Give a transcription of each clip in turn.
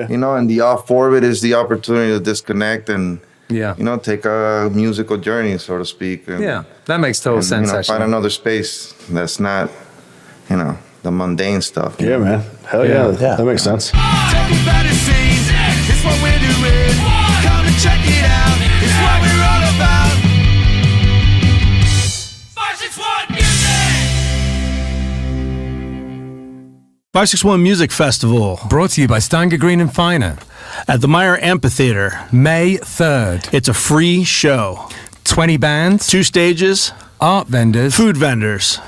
You know, and the off orbit is the opportunity to disconnect and, Yeah. you know, take a musical journey, so to speak. And, Yeah, that makes total sense, you know, actually. find another space that's not, you know, the mundane stuff. Yeah, man. Hell yeah. That makes sense. Take me by the scenes, it's what we're doing. Come and check it out, it's what we're all about. 561 Music! 561 Music Festival Brought to you by Stenger, Greene and Feiner. at the Meyer Amphitheater. May 3rd. It's a free show. 20 bands, 2 stages, art vendors, food vendors.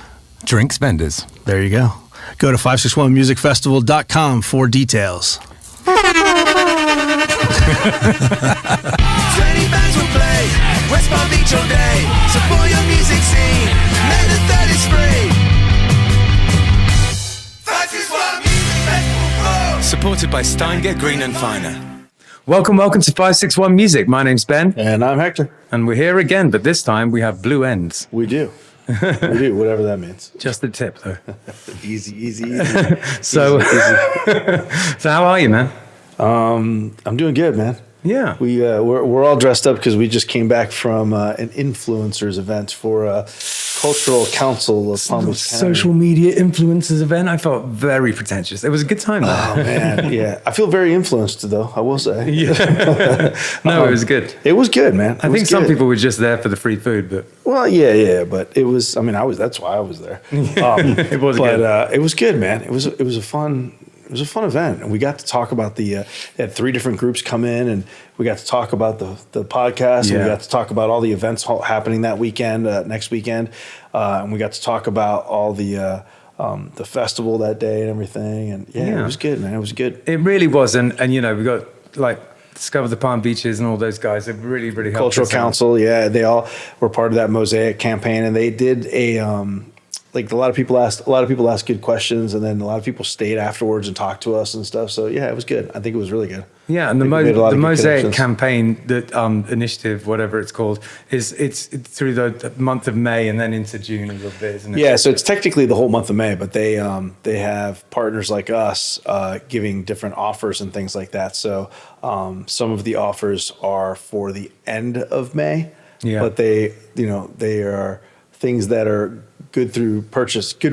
drinks vendors. There you go. Go to 561musicfestival.com for details. 20 bands will play, West Palm Beach all day. Support your music scene, May the 3rd is free. 561 Music Festival. Supported by Stenger, Greene and Feiner. Welcome to 561 Music. My name's Ben, And I'm Hector. and we're here again, but this time we have blue ends. We do. We do, whatever that means. Just the tip, though. Easy. So, so how are you, man? I'm doing good, man. Yeah. We're all dressed up because we just came back from an influencers event for Cultural Council of Palm Beach County. Social media influencers event. I felt very pretentious. It was a good time, though. Oh man, yeah. I feel very influenced though, I will say. No, it was good. It was good, man. I think some people were just there for the free food, but Well, yeah, but it was. I mean, that's why I was there. it was But good. it was good, man. It was a fun event, and we got to talk about they had 3 different groups come in, and we got to talk about the podcast, and Yeah. we got to talk about all the events happening that weekend, next weekend, and we got to talk about all the festival that day and everything, and Yeah. it was good, man. It was good. It really was, and you know, we got like Discover the Palm Beaches and all those guys. It really helped. Cultural us out. Council, yeah, they all were part of that Mosaic campaign, and they did like a lot of people asked good questions, and then a lot of people stayed afterwards and talked to us and stuff. So yeah, it was good. I think it was really good. Yeah, and the I think we made a lot of good Mosaic connections. campaign, the initiative, whatever it's called, it's through the month of May and then into June a little bit, isn't it? Yeah, so it's technically the whole month of May, but they have partners like us giving different offers and things like that. So some of the offers are for the end of May, but they are things that are good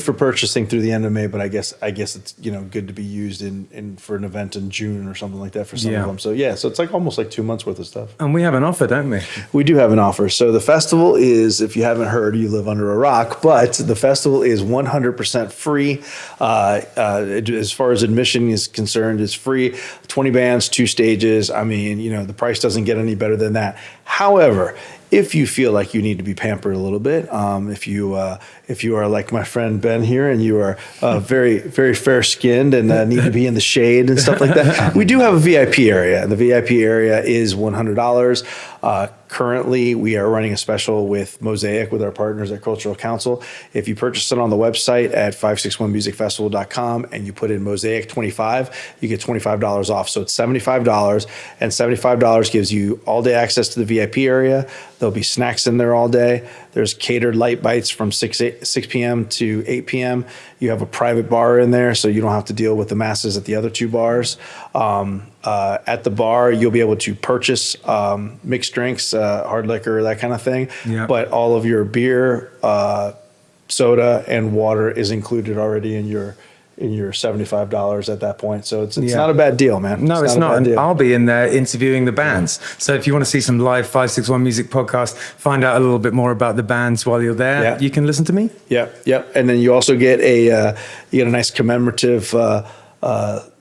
for purchasing through the end of May. But I guess it's good to be used in for an event in June or something like that for some of them. So yeah, so it's like almost like 2 months worth of stuff. And we have an offer, don't we? We do have an offer. So the festival is, if you haven't heard, you live under a rock, but the festival is 100% free. As far as admission is concerned, it's free. 20 bands, 2 stages. I mean, the price doesn't get any better than that. However, if you feel like you need to be pampered a little bit, if you are like my friend Ben here and you are very, very fair skinned and need to be in the shade and stuff like that, we do have a VIP area. The VIP area is $100. Currently, we are running a special with Mosaic with our partners at Cultural Council. If you purchase it on the website at 561musicfestival.com and you put in Mosaic 25, you get $25 off. So it's $75, and $75 gives you all day access to the VIP area. There'll be snacks in there all day. There's catered light bites from 6 p.m. to 8 p.m. You have a private bar in there, so you don't have to deal with the masses at the other 2 bars. At the bar, you'll be able to purchase mixed drinks, hard liquor, that kind of thing. Yeah. But all of your beer, soda, and water is included already in your $75 at that point. So it's not a bad deal, man. No, it's a not. bad And deal. I'll be in there interviewing the bands. So if you want to see some live 561 Music podcast, find out a little bit more about the bands while you're there, you can listen to me. Yep. And then you also get a nice commemorative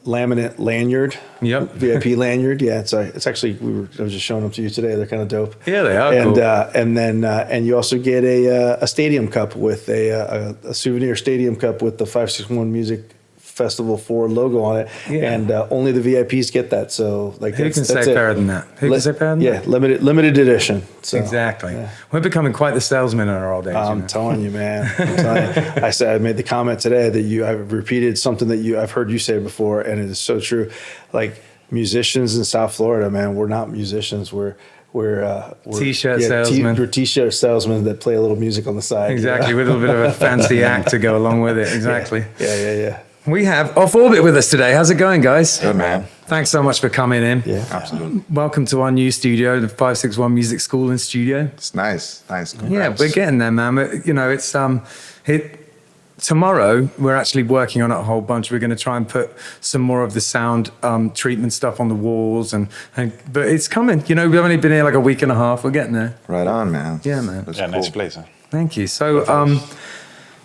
laminate lanyard. Yep. VIP lanyard. Yeah, it's actually I was just showing them to you today. They're kind of dope. Yeah, they are. And cool. And then and you also get a stadium cup with a souvenir stadium cup with the 561 Music Festival 4 logo on it. Yeah. And only the VIPs get that. So like Who can say that's it. fairer than that? Who can say fairer than that? Yeah, limited edition. So, Exactly. yeah. We're becoming quite the salesmen in our old age. I'm telling you, man. I'm telling you. I made the comment today that I've repeated something that I've heard you say before, and it is so true. Like musicians in South Florida, man, we're not musicians. We're T-shirt salesmen. We're T-shirt salesmen that play a little music on the side. Exactly, with a little bit of a fancy act to go along with it. Exactly. Yeah. We have Off Orbit with us today. How's it going, guys? Good, man. Thanks so much for coming in. Yeah. Absolutely. Welcome to our new studio, the 561 Music School and Studio. It's nice. Nice. Yeah, Congrats. we're getting there, man. You know, it's tomorrow we're actually working on it a whole bunch. We're going to try and put some more of the sound treatment stuff on the walls, but it's coming. You know, we've only been here like a week and a half. We're getting there. Right on, man. Yeah, man. That's Yeah, cool. nice place. Huh? Thank you. So,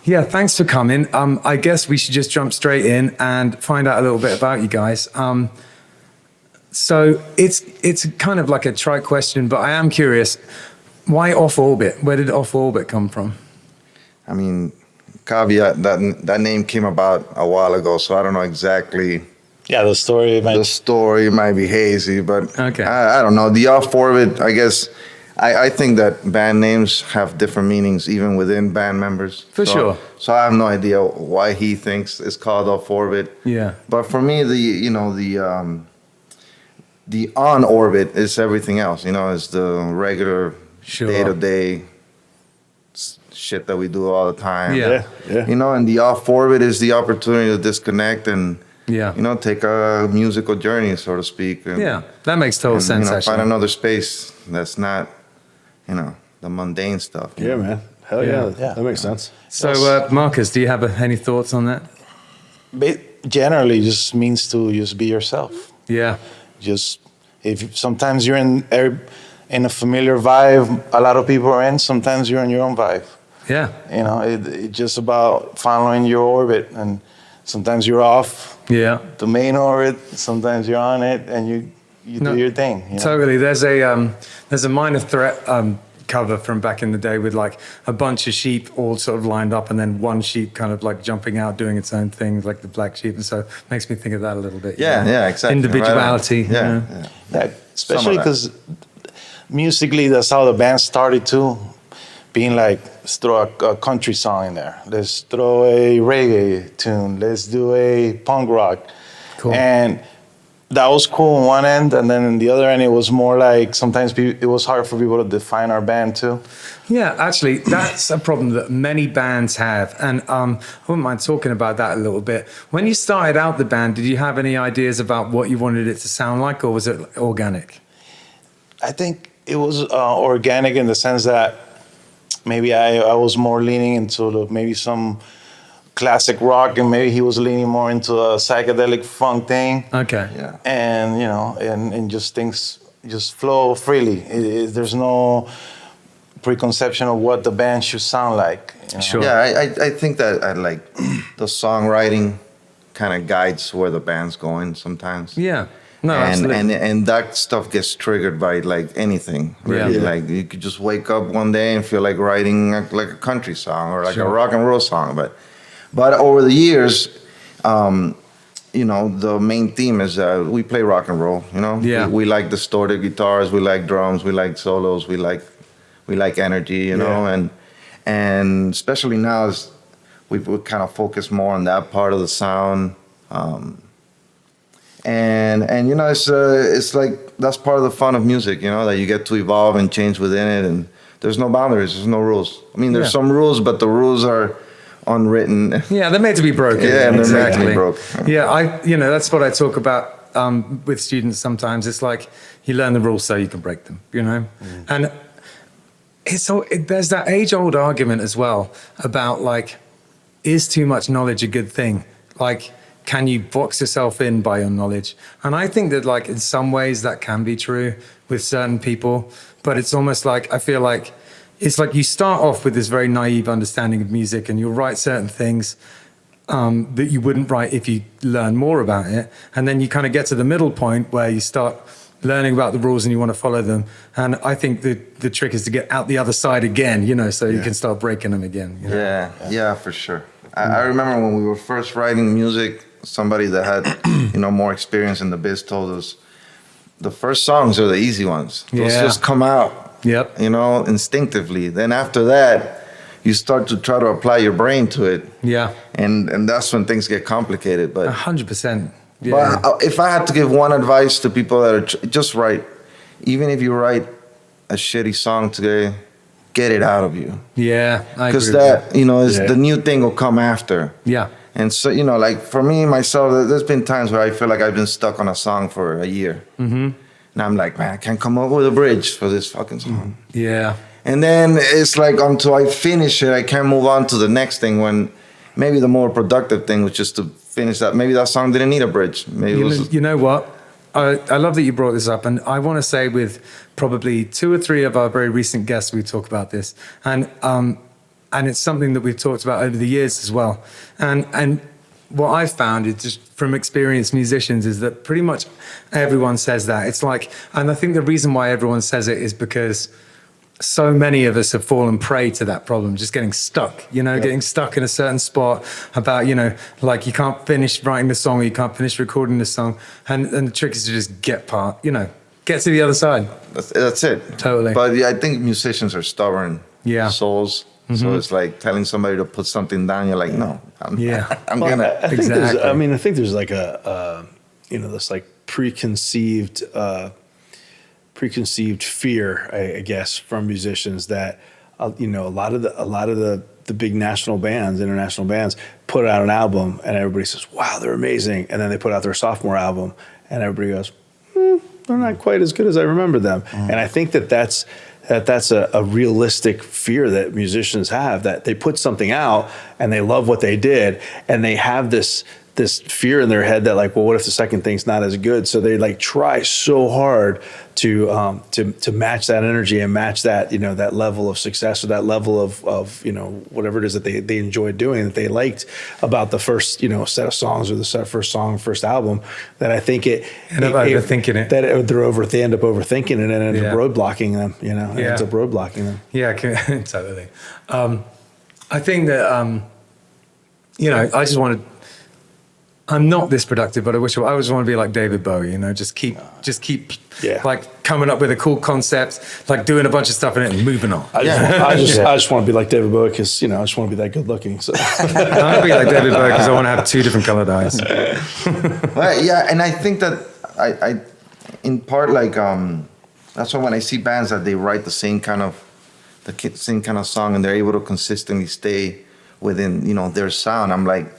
yeah, thanks for coming. I guess we should just jump straight in and find out a little bit about you guys. So it's kind of like a trite question, but I am curious. Why Off Orbit? Where did Off Orbit come from? I mean, caveat that name came about a while ago, so I don't know exactly. Yeah, the story. The story might be hazy, but Okay. I don't know. The Off Orbit, I guess. I think that band names have different meanings even within band members. For sure. So I have no idea why he thinks it's called Off Orbit. Yeah. But for me, the on orbit is everything else. You know, it's the regular Sure. day-to-day shit that we do all the time. Yeah. Yeah. You know, and the off orbit is the opportunity to disconnect and Yeah. you know, take a musical journey, so to speak. And, Yeah, that makes total and, sense, you know, actually. find another space that's not, you know, the mundane stuff. you Yeah, know? man. Hell yeah. Yeah. That makes sense. So, Marcus, do you have any thoughts on that? Generally, just means to just be yourself. Yeah. Just if sometimes you're in a familiar vibe, a lot of people are in. Sometimes you're in your own vibe. Yeah. You know, it's just about following your orbit, and sometimes you're off Yeah. the main orbit. Sometimes you're on it, and you No, do your thing. You know? Totally. There's a Minor Threat cover from back in the day with like a bunch of sheep all sort of lined up, and then one sheep kind of like jumping out, doing its own thing, like the black sheep. And so it makes me think of that a little bit. you Yeah, know? yeah, exactly. Individuality. Right on. you know? Yeah. Yeah, especially that. because musically, that's how the band started too. Being like, let's throw a country song in there. Let's throw a reggae tune. Let's do a punk rock. Cool. And that was cool on one end, and then on the other end, it was more like sometimes it was hard for people to define our band too. Yeah, actually, that's a problem that many bands have. And I wouldn't mind talking about that a little bit. When you started out the band, did you have any ideas about what you wanted it to sound like, or was it organic? I think it was organic in the sense that maybe I was more leaning into maybe some classic rock, and maybe he was leaning more into a psychedelic funk thing. Okay. Yeah. And, you know, and just things just flow freely. There's no preconception of what the band should sound like. You know? Sure. Yeah, I think that I like the songwriting kind of guides where the band's going sometimes. Yeah. No, absolutely. and that stuff gets triggered by like anything. Really, Yeah. like you could just wake up one day and feel like writing like a country song or like Sure. a rock and roll song. But over the years, you know, the main theme is we play rock and roll. You know, Yeah. we like distorted guitars, we like drums, we like solos, we like energy. You know, and especially now as we kind of focus more on that part of the sound. And you know, it's like that's part of the fun of music, you know, that you get to evolve and change within it, and there's no boundaries, there's no rules. I mean, there's Yeah. some rules, but the rules are unwritten. Yeah, they're made to be broken. Yeah, and they're made to be broken. Yeah, that's what I talk about with students sometimes. It's like you learn the rules so you can break them, you know? And there's that age-old argument as well about like, is too much knowledge a good thing? Like, can you box yourself in by your knowledge? And I think that like in some ways that can be true with certain people, but it's almost like, I feel like it's like you start off with this very naive understanding of music, and you'll write certain things that you wouldn't write if you learn more about it. And then you kind of get to the middle point where you start learning about the rules and you want to follow them. And I think the trick is to get out the other side again, you know, so you can start breaking them again. You know? Yeah, for sure. I remember when we were first writing music, somebody that had, you know, more experience in the biz told us, the first songs are the easy ones. Those Yeah. just come out, Yep. you know, instinctively. Then after that, you start to try to apply your brain to it. Yeah. And that's when things get complicated. But 100%. Yeah. But if I had to give one advice to people that are just write, even if you write a shitty song today, get it out of you. Yeah. I Because agree with that, you know, is Yeah. the new thing will come after. Yeah. And so, you know, like for me, myself, there's been times where I feel like I've been stuck on a song for a year. Mm-hmm. And I'm like, man, I can't come up with a bridge for this fucking song. Yeah. And then it's like until I finish it, I can't move on to the next thing, when maybe the more productive thing was just to finish that. Maybe that song didn't need a bridge. Maybe it was... You know what? I love that you brought this up, and I want to say with probably 2 or 3 of our very recent guests, we talk about this, and it's something that we've talked about over the years as well. And what I've found is just from experienced musicians is that pretty much everyone says that. It's like, and I think the reason why everyone says it is because so many of us have fallen prey to that problem, just getting stuck, you know, getting stuck in a certain spot about, you know, like you can't finish writing the song or you can't finish recording the song. And the trick is to just get to the other side. That's it. Totally. But yeah, I think musicians are stubborn souls. Mm-hmm. So it's like telling somebody to put something down. You're like, no, I'm gonna. I think there's like a this like preconceived fear, I guess, from musicians that a lot of the big national bands, international bands, put out an album and everybody says, wow, they're amazing, and then they put out their sophomore album and everybody goes, they're not quite as good as I remember them. And I think that's a realistic fear that musicians have, that they put something out and they love what they did and they have this fear in their head that like, well, what if the second thing's not as good? So they like try so hard to match that energy and match that, that level of success or that level of whatever it is that they enjoyed doing, that they liked about the first, set of songs or the first song, first album, that I think they end up overthinking it and end up roadblocking them, ends up roadblocking them. Yeah, totally. I think that, I just wanted, I'm not this productive, but I wish I just want to be like David Bowie, just keep like coming up with a cool concept, like doing a bunch of stuff in it and moving on. I just want to be like David Bowie because, I just want to be that good looking. So. I want to be like David Bowie because I want to have 2 different colored eyes. Right, yeah, and I think that I in part, like, that's why when I see bands that they write the same kind of song and they're able to consistently stay within, their sound, I'm like,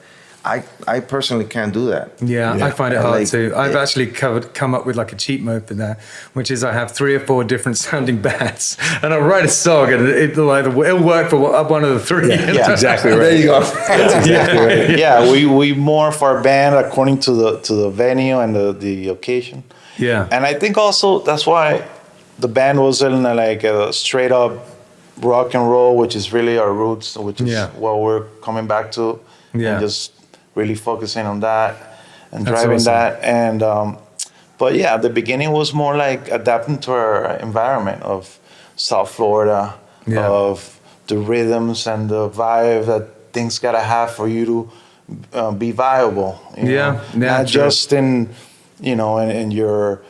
I personally can't do that. Yeah, I find it hard too. I've actually come up with like a cheat mode for that, which is I have 3 or 4 different sounding bands, and I write a song, and it'll work for one of the 3. Yeah, exactly right. There you go. That's exactly right. Yeah, we morph our band according to the venue and the occasion. Yeah, and I think also that's why the band wasn't like a straight up rock and roll, which is really our roots, which is what we're coming back to. Yeah, and just really focusing on that and driving that. And but yeah, the beginning was more like adapting to our environment of South Florida, of the rhythms and the vibe that things gotta have for you to be viable. You know? Not just in in your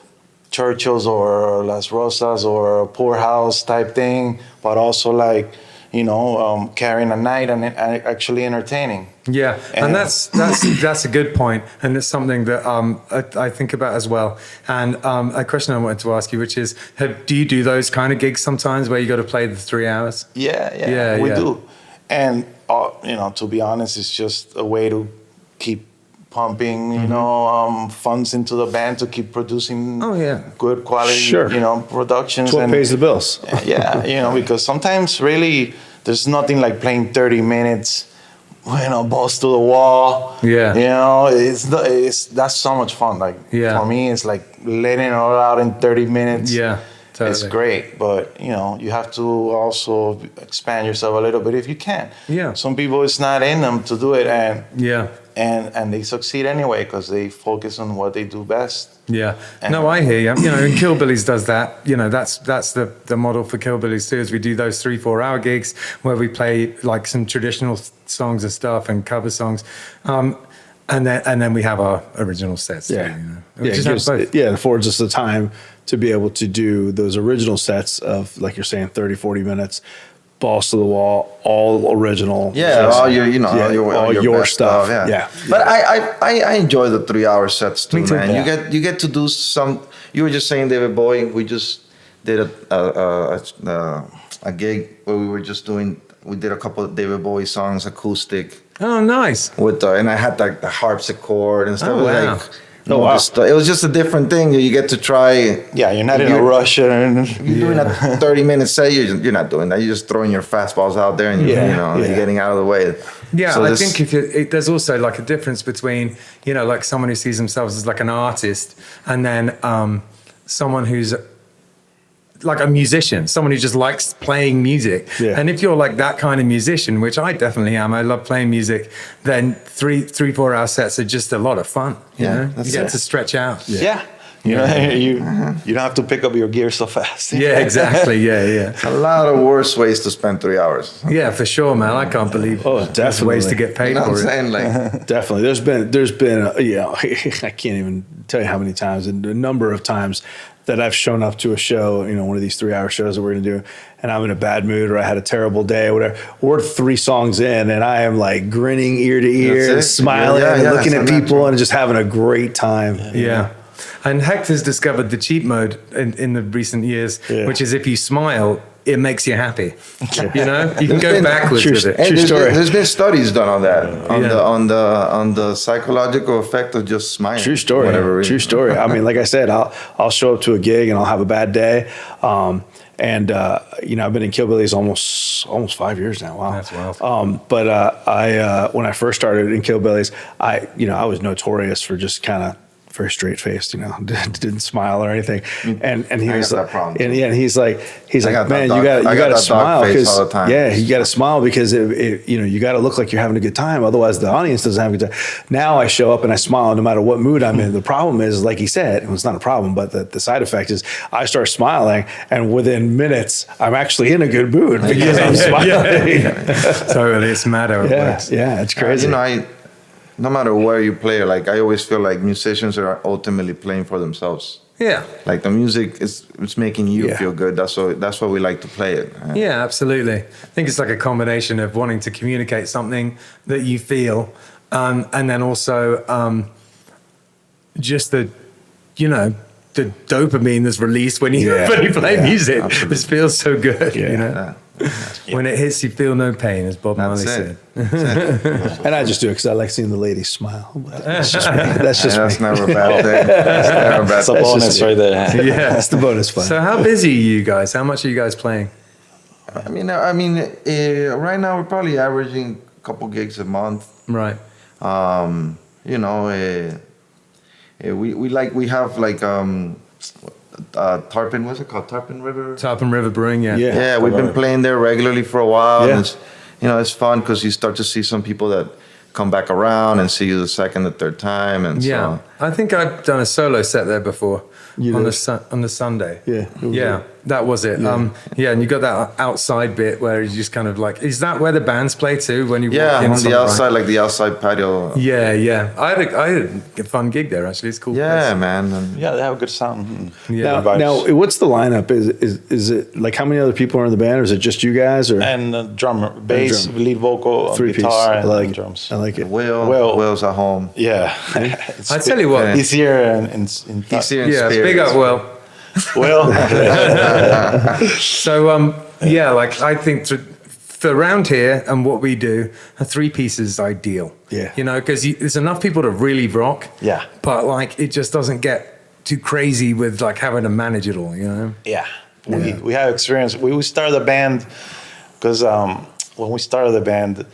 Churchill's or Las Rosas or a poorhouse type thing, but also like carrying a night and actually entertaining. Yeah, and that's a good point, and it's something that I think about as well. And a question I wanted to ask you, which is, do you do those kind of gigs sometimes where you got to play the 3 hours? Yeah, we do. And to be honest, it's just a way to keep pumping, funds into the band to keep producing good quality, productions. It's what pays the bills. Yeah, because sometimes really there's nothing like playing 30 minutes, balls to the wall. Yeah. That's so much fun. Like for me, it's like letting it all out in 30 minutes. Yeah. Totally. It's great, but you have to also expand yourself a little bit if you can. Yeah. Some people, it's not in them to do it, and they succeed anyway because they focus on what they do best. Yeah. And I hear you. And Killbillies does that. That's the model for Killbillies too. Is we do those 3-4 hour gigs where we play like some traditional songs and stuff and cover songs. And then we have our original sets. Yeah. It affords us the time to be able to do those original sets of, like you're saying, 30, 40 minutes, balls to the wall, all original. Yeah, all your stuff. Yeah. But I enjoy the 3 hour sets too, man. Yeah. You get to do some. You were just saying David Bowie. We just did a gig where we did a couple of David Bowie songs, acoustic. Oh, nice. and I had like the harpsichord and stuff. Oh, wow. Like, it was just a different thing. You get to try. Yeah, you're not in a rush. You're doing a 30-minute set. You're not doing that. You're just throwing your fastballs out there, and you're getting out of the way. Yeah, So I think there's also like a difference between, like someone who sees themselves as like an artist, and then someone who's like a musician, someone who just likes playing music. Yeah. And if you're like that kind of musician, which I definitely am, I love playing music, then 3-4 hour sets are just a lot of fun. You get to stretch out. Yeah. You don't have to pick up your gear so fast. Yeah, exactly. Yeah. A lot of worse ways to spend 3 hours. Yeah, for sure, man. I can't believe there's ways to get paid You know for what I'm it. saying? Like, Definitely. There's been I can't even tell you how many times, and a number of times that I've shown up to a show, one of these 3-hour shows that we're going to do, and I'm in a bad mood or I had a terrible day or whatever. We're 3 songs in and I am like grinning ear to ear and smiling and looking at people and just having a great time. Yeah. And Hector's discovered the cheat mode in the recent years, which is if you smile, it makes you happy. You can go backwards with it. There's been studies done on that, on the psychological effect of just smiling. True story. True story. I mean, like I said, I'll show up to a gig and I'll have a bad day. I've been in Killbillies almost 5 years now. Wow. That's wild. But when I first started in Killbillies, I was notorious for just kind of very straight faced, didn't smile or anything. And he was like, and he's like, man, you got to smile because you got to smile because you got to look like you're having a good time. Otherwise, the audience doesn't have a good time. Now I show up and I smile no matter what mood I'm in. The problem is, like he said, it's not a problem, but the side effect is I start smiling, and within minutes I'm actually in a good mood because I'm smiling. Totally, it's mad how it works. Yeah, it's crazy. No matter where you play, like I always feel like musicians are ultimately playing for themselves. Yeah. Like the music it's making you feel good. That's why we like to play it. Yeah, absolutely. I think it's like a combination of wanting to communicate something that you feel, and then also just the dopamine that's released when you play music. Absolutely. This feels so good. When it hits, you feel no pain, as Bob Marley said. And I just do it because I like seeing the ladies smile. That's just me. That's never a bad thing. That's a bonus right there. Yeah, that's the bonus fun. So how busy are you guys? How much are you guys playing? I mean, right now we're probably averaging a couple gigs a month. Right. We have like Tarpon, what's it called? Tarpon River? Tarpon River Brewing, Yeah, we've been playing there regularly for a while. Yeah. And it's fun because you start to see some people that come back around and see you the second, the third time. And so I think I've done a solo set there before on the Sunday. Yeah. That was it. Yeah. And you got that outside bit where you just kind of like, is that where the bands play too? When you walk in on the outside, like the outside patio. Yeah. I had a fun gig there actually. It's cool. Yeah, place. man. They have a good sound. Yeah. Now, what's the lineup? Is it like how many other people are in the band, or is it just you guys? Or and drummer, bass, lead vocal, 3-piece. guitar, and it. drums. I like it. Will's at home. Yeah. I tell you what, he's here in He's here in yeah, spirit. big up Will. So I think for around here and what we do, a 3-piece is ideal. Yeah. Because there's enough people to really rock. Yeah. But like it just doesn't get too crazy with like having to manage it all. Yeah. We have experience. We started the band because when we started the band,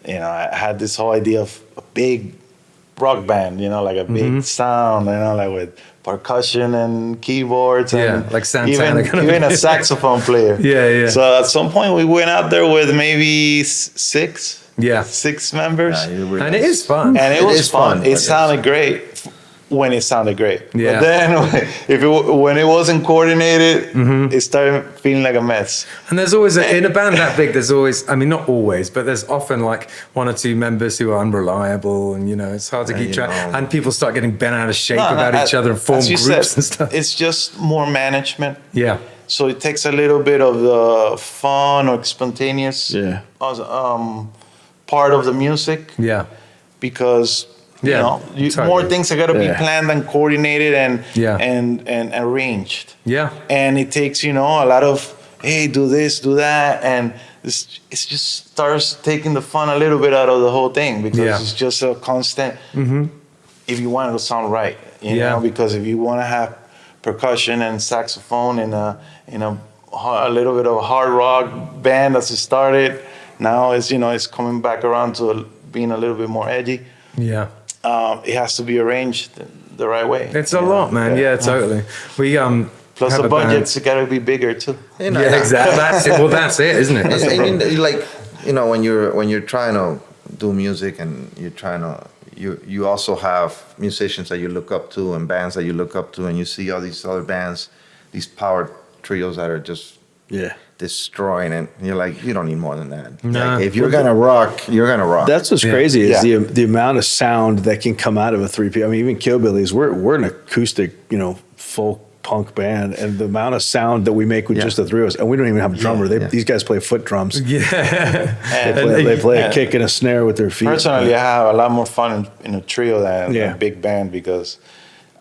I had this whole idea of a big rock band, like a big sound, like with percussion and keyboards and like Santana even a saxophone player. Yeah. So at some point we went out there with maybe 6 members. Yeah, and it is fun. And it was fun. It sounded great when it sounded great. Yeah. But then when it wasn't coordinated, it started feeling like a mess. And there's always, in a band that big, there's always, I mean, not always, but there's often like 1 or 2 members who are unreliable and, it's hard to keep track. And people start getting bent out of shape about each other and form groups and stuff. It's just more management. Yeah. So it takes a little bit of the fun or spontaneous part of the music. Yeah. Because totally. more things are got to be planned and coordinated and arranged. Yeah. And it takes a lot of hey, do this, do that, and it just starts taking the fun a little bit out of the whole thing, because it's just a constant. If you want it to sound right, you know, because if you want to have percussion and saxophone in a little bit of a hard rock band as it started, now it's, you know, it's coming back around to being a little bit more edgy. Yeah. It has to be arranged the right way. It's a lot, man. Yeah, totally. We Plus have the a band. budget's got to be bigger too. You know, Yeah, exactly. That's it. Well, that's it, isn't it? That's and like, you know, when you're trying to do music and you're trying to, you also have musicians that you look up to and bands that you look up to, and you see all these other bands, these power trios that are just destroying it. And you're like, you don't need more than that. Nah. Like, if you're gonna rock, you're gonna rock. That's what's crazy is the amount of sound that can come out of a 3-piece. I mean, even Killbillies, we're an acoustic, you know, folk punk band, and the amount of sound that we make with just the three of us, and we don't even have a drummer. These guys play foot drums. They play a kick and a snare with their feet. Personally, I have a lot more fun in a trio than a big band, because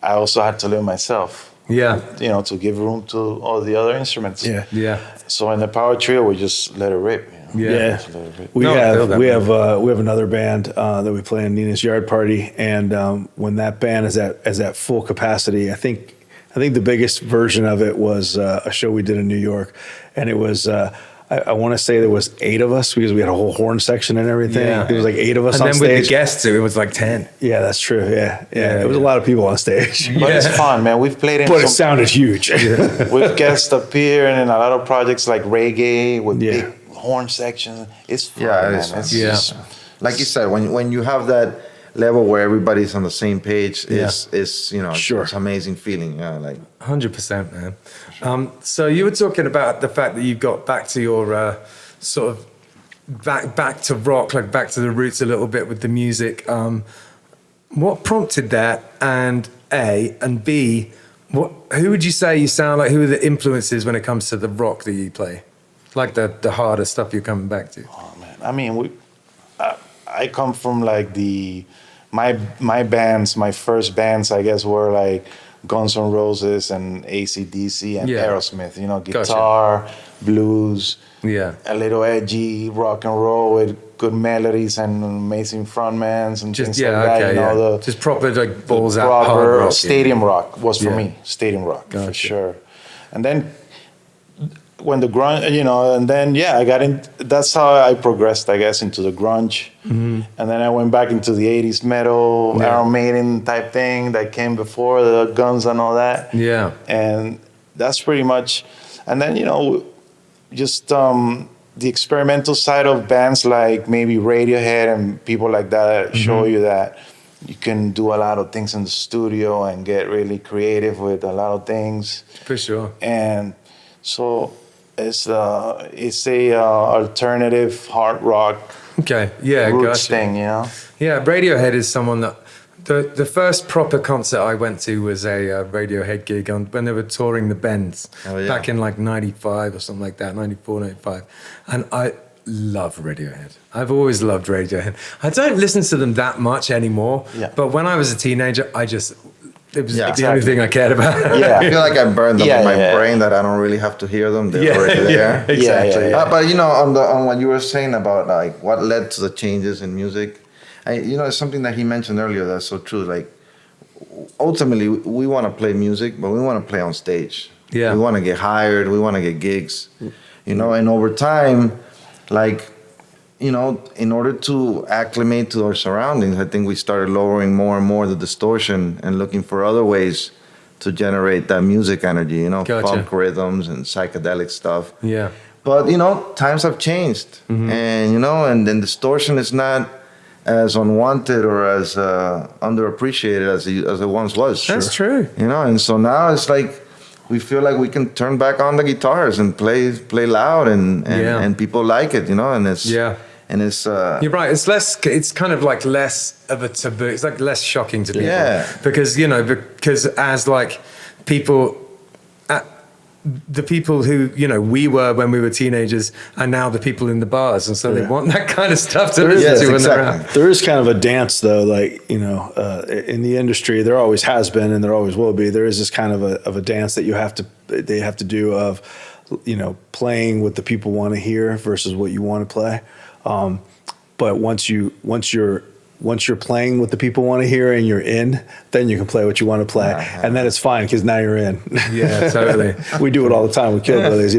I also had to live myself. Yeah. You know, to give room to all the other instruments. Yeah. So in the power trio, we just let it rip. You know? Yeah. Just let it rip. We have another band that we play in Nina's Yard Party, and when that band is at full capacity, I think the biggest version of it was a show we did in New York, and it was I want to say there was 8 of us, because we had a whole horn section and everything. Yeah. There was like 8 of us and on then stage. with the guests, it was like 10. Yeah, that's true. Yeah. It was a lot of people on stage. But it's fun, man. We've played in But it sounded huge. We've guest appeared in a lot of projects like reggae with big horn sections. It's fun, man. It's just, like you said, when you have that level where everybody's on the same page, is you know, it's an amazing feeling. Yeah, like 100%, man. So you were talking about the fact that you got back to your sort of back to rock, like back to the roots a little bit with the music. What prompted that? And A, and B, who would you say you sound like? Who are the influences when it comes to the rock that you play? Like the harder stuff you're coming back to. Oh man, I mean, I come from like my bands, my first bands, I guess, were like Guns N' Roses and AC/DC and Aerosmith. You know, guitar, blues, a little edgy rock and roll with good melodies and amazing frontmans and things like that. You know, just proper like balls out proper hard rock. Stadium rock was for me. Stadium rock for sure. And then when the grunge, you know, and then I got in. That's how I progressed, I guess, into the grunge, and then I went back into the '80s metal, Iron Maiden type thing that came before the Guns and all that. Yeah, and that's pretty much. And then, you know, just the experimental side of bands like maybe Radiohead and people like that show you that you can do a lot of things in the studio and get really creative with a lot of things. For sure. And so it's a alternative hard rock roots thing, you know? Yeah, Radiohead is someone that the first proper concert I went to was a Radiohead gig when they were touring the Bends back in like 95 or something like that, 94, 95. And I love Radiohead. I've always loved Radiohead. I don't listen to them that much anymore, but when I was a teenager, it was the only thing I cared about. I feel like I burned them in my brain that I don't really have to hear them. They're already there. Exactly. But you know, on what you were saying about like what led to the changes in music, you know, it's something that he mentioned earlier that's so true. Like, ultimately, we want to play music, but we want to play on stage. Yeah. We want to get hired. We want to get gigs. You know, and over time, like, you know, in order to acclimate to our surroundings, I think we started lowering more and more the distortion and looking for other ways to generate that music energy, you know, funk rhythms and psychedelic stuff. Yeah. But, you know, times have changed. And, you know, and then distortion is not as unwanted or as underappreciated as it once was. That's true. You know, and so now it's like we feel like we can turn back on the guitars and play loud and people like it, you know, and it's... And it's you're right. It's kind of like less of a taboo. It's like less shocking to people because, you know, because as like people, the people who, you know, we were when we were teenagers are now the people in the bars, and so they want that kind of stuff to listen to when they're out. There is kind of a dance though, like, you know, in the industry there always has been and there always will be. There is this kind of a dance that they have to do of playing what the people want to hear versus what you want to play. But once you're playing what the people want to hear and you're in, then you can play what you want to play, and then it's fine because now you're in. Yeah, totally. We do it all the time with Kill Brothers.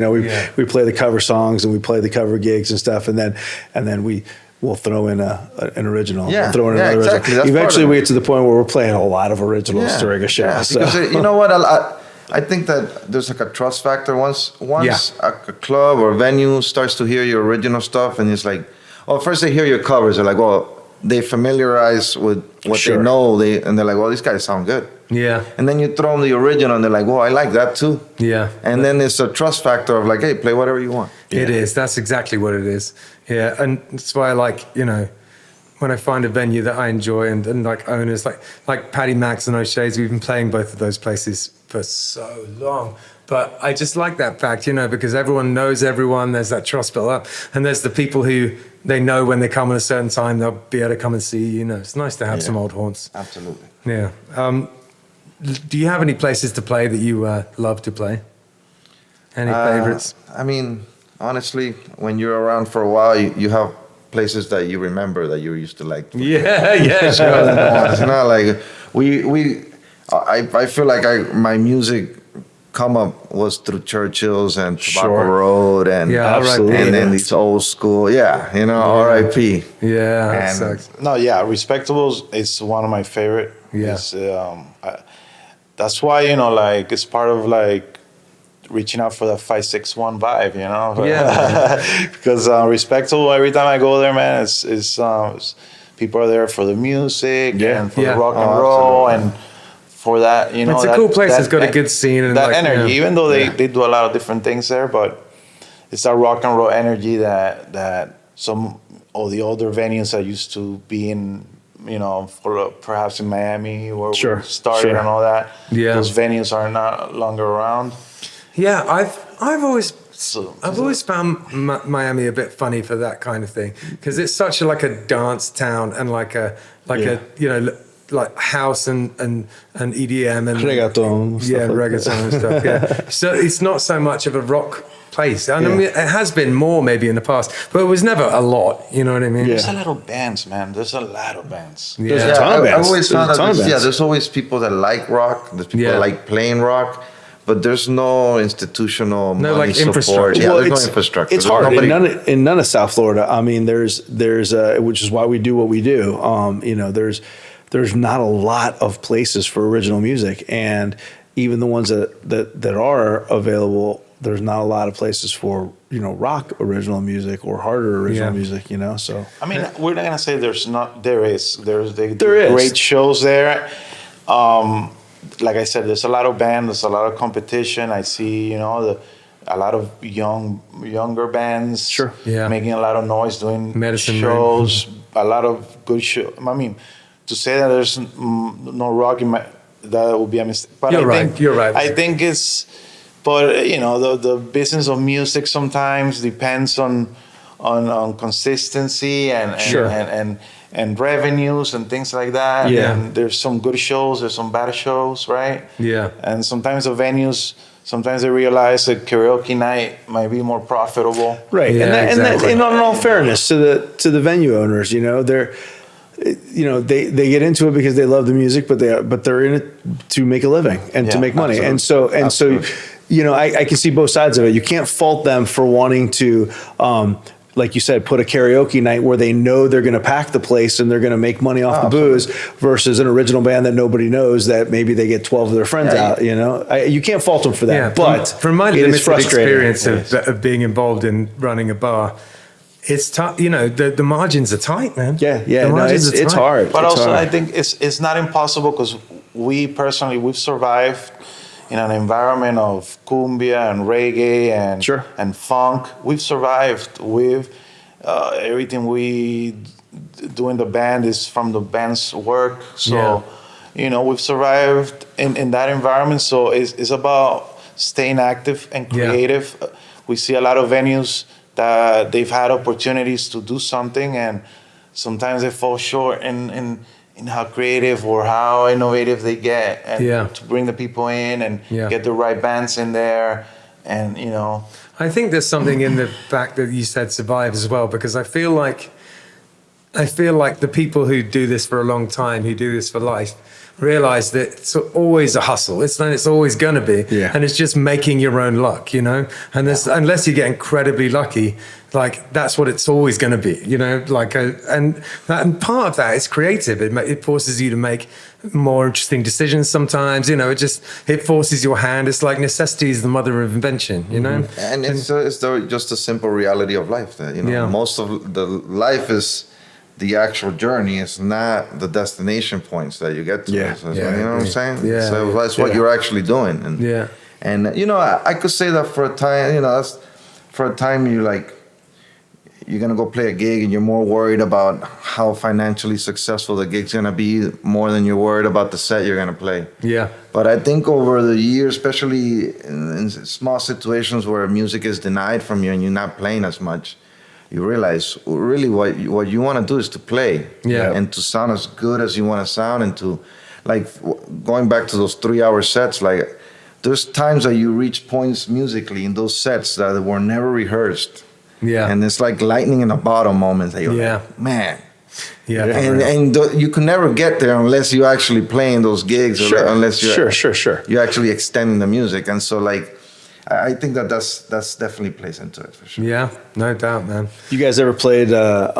We play the cover songs and we play the cover gigs and stuff, and then we'll throw in an original. Yeah, we'll throw in another exactly. original. That's Eventually, part of we it. get to the point where we're playing a lot of originals during a show. Yeah, So. because you know what? I think that there's like a trust factor. Once a club or venue starts to hear your original stuff, and it's like, first they hear your covers, they're like, they familiarize with what they know, and they're like, these guys sound good. Yeah. And then you throw them the original, and they're like, I like that too. Yeah. And then it's a trust factor of like, hey, play whatever you want. It is. That's exactly what it is. Yeah. And that's why I like, when I find a venue that I enjoy and like owners like Paddy Max and O'Shea's, we've been playing both of those places for so long. But I just like that fact, because everyone knows everyone. There's that trust built up. And there's the people who they know when they come at a certain time, they'll be able to come and see, It's nice to have some old haunts. Absolutely. Yeah. Do you have any places to play that you love to play? Any favorites? I mean, honestly, when you're around for a while, you have places that you remember that you used to like. Yeah, sure. It's not like I feel like my music come up was through Churchill's and Tobacco Road and absolutely. and then these old school, R.I.P. Yeah, that And- sucks. No, yeah, Respectables is one of my favorite. Yeah. It's, that's why, it's part of like reaching out for the 561 vibe, Yeah. Because Respectable, every time I go there, man, it's people are there for the music and for the rock and roll and for that, It's a cool place. It's got a good scene and that like, energy. Even though they do a lot of different things there, but it's that rock and roll energy that some of the older venues I used to be in, perhaps in Miami where we started and all that. Yeah. Those venues are not longer around. Yeah, I've always found Miami a bit funny for that kind of thing because it's such like a dance town and like a like house and EDM and Reggaeton. reggaeton and stuff. Yeah, so it's not so much of a rock place. I mean, it has been more maybe in the past, but it was never a lot. You know what I mean? There's a lot of bands, man. There's a lot of bands. Yeah. There's a ton of bands. I've always found There's a ton of that bands. there's always people that like rock. There's people that like playing rock. But there's no institutional money like support. infrastructure. Yeah, Well, there's no infrastructure. It's There's hard nobody- in none of South Florida. I mean, there's which is why we do what we do. There's not a lot of places for original music, and even the ones that are available, there's not a lot of places for rock original music or harder original music. So I mean, we're not gonna say there's not. There is. They do There is. great shows there. Like I said, there's a lot of bands. There's a lot of competition. I see, a lot of younger bands. Making a lot of noise, doing Medicine shows. A lot of good shows. I mean, to say that there's no rock in that would be a mistake. But You're right. I think it's. But the business of music sometimes depends on consistency and revenues and things like that. Yeah. And there's some good shows, there's some bad shows, right? Yeah. And sometimes the venues, they realize that karaoke night might be more profitable. right, Yeah, and exactly. in all fairness to the venue owners, they're. They get into it because they love the music, but they're in it to make a living and to make money. Absolutely. And so I can see both sides of it. You can't fault them for wanting to, like you said, put a karaoke night where they know they're going to pack the place and they're going to make money off the booze versus an original band that nobody knows that maybe they get 12 of their friends out. You can't fault them for that. Yeah, but from my it is limited frustrating. experience of being involved in running a bar, it's tough. The margins are tight, man. Yeah. The No, margins are it's tight. hard. But It's also, hard. I think it's not impossible because we've survived in an environment of cumbia and reggae and funk. We've survived with everything we do in the band is from the band's work. So, we've survived in that environment. So it's about staying active and creative. We see a lot of venues that they've had opportunities to do something, and sometimes they fall short in how creative or how innovative they get, and to bring the people in and get the right bands in there. and I think there's something in the fact that you said survive as well, because I feel like the people who do this for a long time, who do this for life, realize that it's always a hustle. It's always going to be, and it's just making your own luck, And unless you get incredibly lucky, like that's what it's always going to be, and part of that is creative. It forces you to make more interesting decisions sometimes. It forces your hand. It's like necessity is the mother of invention, And it's just a simple reality of life that most of the life is the actual journey. It's not the destination points that you get to. Yeah. So, you know what I'm saying? Yeah. So that's what you're actually doing. And I could say that for a time, for a time you're gonna go play a gig and you're more worried about how financially successful the gig's gonna be more than you're worried about the set you're gonna play. Yeah. But I think over the years, especially in small situations where music is denied from you and you're not playing as much, you realize really what you want to do is to play, and to sound as good as you want to sound, and to going back to those 3-hour sets. Like there's times that you reach points musically in those sets that were never rehearsed. Yeah. And it's like lightning in a bottle moments that you're like, man. Yeah. And you can never get there unless you actually playing those gigs, or unless you're you're actually extending the music. And so I think that's definitely plays into it for sure. Yeah, no doubt, man. You guys ever played at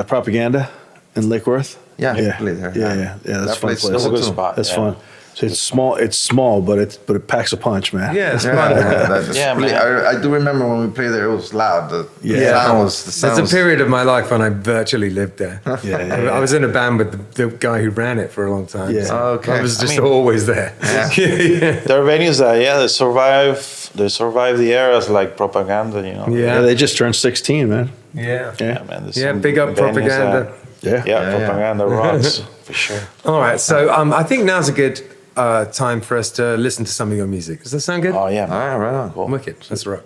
Propaganda in Lake Worth? Yeah, played there. Yeah. That's That fun place place. That's a good spot. That's yeah. fun. So it's small, but it packs a punch, man. Yeah, it's fun. man. I do remember when we played there, it was loud. The sound There's was a period of my life when I virtually lived there. Yeah. I was in a band with the guy who ran it for a long time. Yeah. So Okay. I was just always there. There are venues that they survive the eras like Propaganda, Yeah, they just turned 16, man. Yeah. Yeah, man. there's Yeah, some big up venues Propaganda. that- Propaganda rocks for sure. All right, so I think now's a good time for us to listen to some of your music. Does that sound good? Oh yeah, man. All right, right on. Cool. Wicked. Let's rock.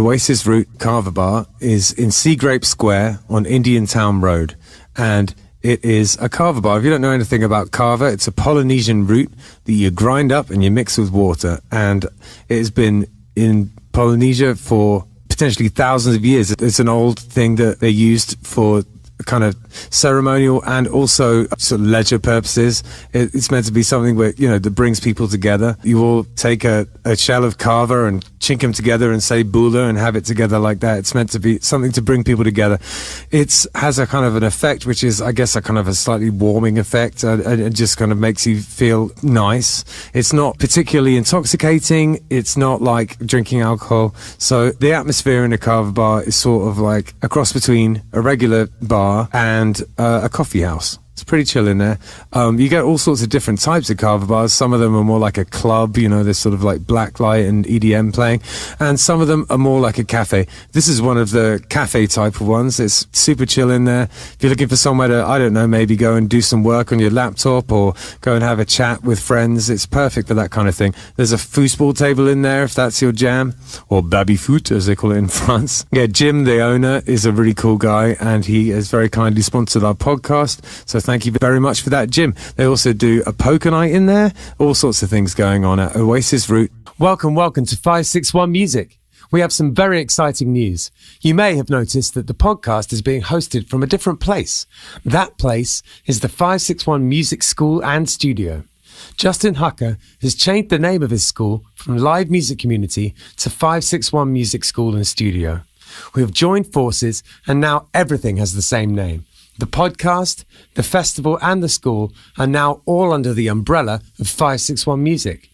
Oasis Root Carver Bar is in Sea Grape Square on Indian Town Road. And it is a carver bar. If you don't know anything about carver, it's a Polynesian root that you grind up and you mix with water. And it has been in Polynesia for potentially thousands of years. It's an old thing that they used for kind of ceremonial and also sort of leisure purposes. It's meant to be something where, you know, that brings people together. You all take a shell of carver and chink them together and say bula and have it together like that. It's meant to be something to bring people together. It has a kind of an effect, which is, I guess, a kind of a slightly warming effect. It just kind of makes you feel nice. It's not particularly intoxicating. It's not like drinking alcohol. So the atmosphere in a carver bar is sort of like a cross between a regular bar and a coffee house. It's pretty chill in there. You get all sorts of different types of carver bars. Some of them are more like a club, you know, there's sort of like blacklight and EDM playing. And some of them are more like a cafe. This is one of the cafe type of ones. It's super chill in there. If you're looking for somewhere to, I don't know, maybe go and do some work on your laptop or go and have a chat with friends, it's perfect for that kind of thing. There's a foosball table in there if that's your jam, or baby-foot as they call it in France. Yeah, Jim, the owner, is a really cool guy and he has very kindly sponsored our podcast. So thank you very much for that, Jim. They also do a poker night in there, all sorts of things going on at Oasis Root. Welcome to 561 Music. We have some very exciting news. You may have noticed that the podcast is being hosted from a different place. That place is the 561 Music School and Studio. Justin Hucker has changed the name of his school from Live Music Community to 561 Music School and Studio. We have joined forces and now everything has the same name. The podcast, the festival and the school are now all under the umbrella of 561 Music.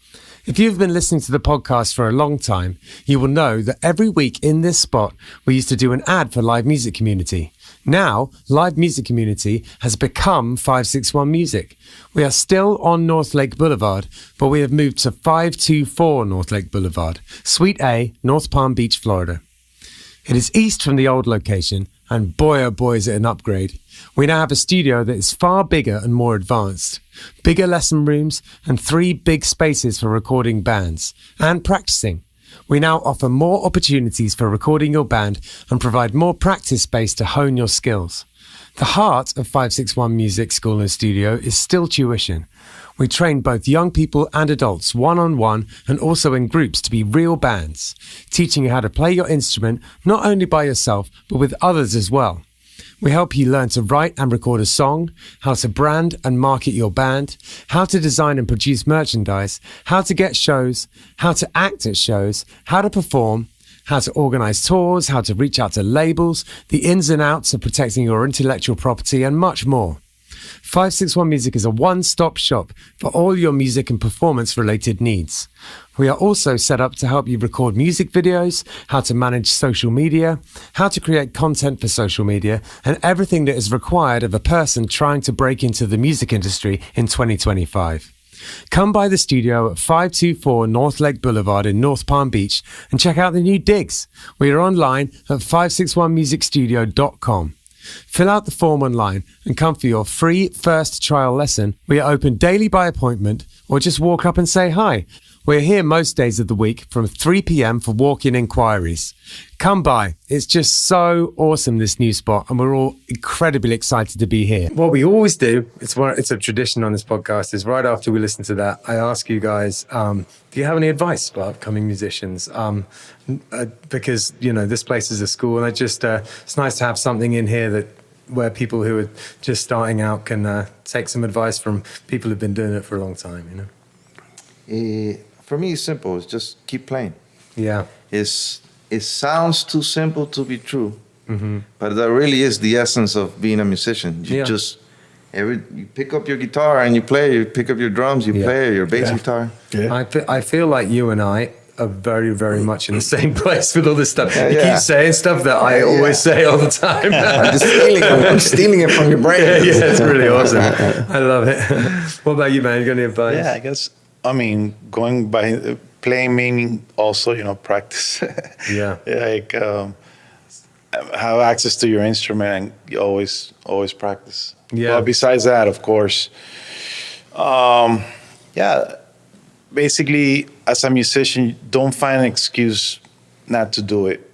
If you've been listening to the podcast for a long time, you will know that every week in this spot, we used to do an ad for Live Music Community. Now, Live Music Community has become 561 Music. We are still on North Lake Boulevard, but we have moved to 524 North Lake Boulevard, Suite A, North Palm Beach, Florida. It is east from the old location, and boy oh boy is it an upgrade. We now have a studio that is far bigger and more advanced. Bigger lesson rooms and 3 big spaces for recording bands and practicing. We now offer more opportunities for recording your band and provide more practice space to hone your skills. The heart of 561 Music School and Studio is still tuition. We train both young people and adults one-on-one and also in groups to be real bands, teaching you how to play your instrument not only by yourself but with others as well. We help you learn to write and record a song, how to brand and market your band, how to design and produce merchandise, how to get shows, how to act at shows, how to perform, how to organize tours, how to reach out to labels, the ins and outs of protecting your intellectual property, and much more. 561 Music is a one-stop shop for all your music and performance-related needs. We are also set up to help you record music videos, how to manage social media, how to create content for social media, and everything that is required of a person trying to break into the music industry in 2025. Come by the studio at 524 North Lake Boulevard in North Palm Beach and check out the new digs. We are online at 561musicstudio.com. Fill out the form online and come for your free first trial lesson. We are open daily by appointment or just walk up and say hi. We're here most days of the week from 3 p.m. for walk-in inquiries. Come by. It's just so awesome, this new spot, and we're all incredibly excited to be here. What we always do, it's a tradition on this podcast, is right after we listen to that, I ask you guys, do you have any advice for upcoming musicians? Because, you know, this place is a school, and it's nice to have something in here where people who are just starting out can take some advice from people who've been doing it for a long time, you know? For me, it's simple. It's just keep playing. Yeah. It sounds too simple to be true, but that really is the essence of being a musician. You you pick up your guitar and you play. You pick up your drums, you play your bass guitar. Yeah. I feel like you and I are very, very much in the same place with all this stuff. You keep saying stuff that I always say all the time. I'm stealing it from your brain. Yeah, it's really awesome. I love it. What about you, man? You got any advice? Yeah, I guess. I mean, going by playing, meaning also, you know, practice. Yeah. Like have access to your instrument and you always practice. Yeah. But besides that, of course, basically, as a musician, don't find an excuse not to do it.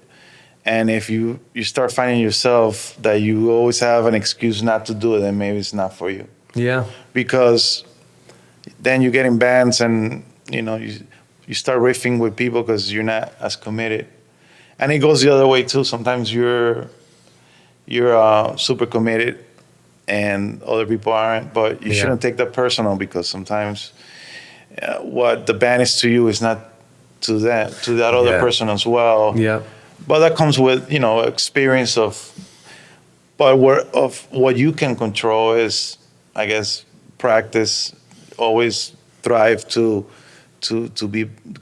And if you start finding yourself that you always have an excuse not to do it, then maybe it's not for you. Yeah. Because then you get in bands and, you know, you start riffing with people because you're not as committed. And it goes the other way too. Sometimes you're super committed and other people aren't, but you shouldn't take that personal, because sometimes what the band is to you is not to that other person as well. Yeah. But that comes with, you know, experience of what you can control is, I guess, practice, always strive to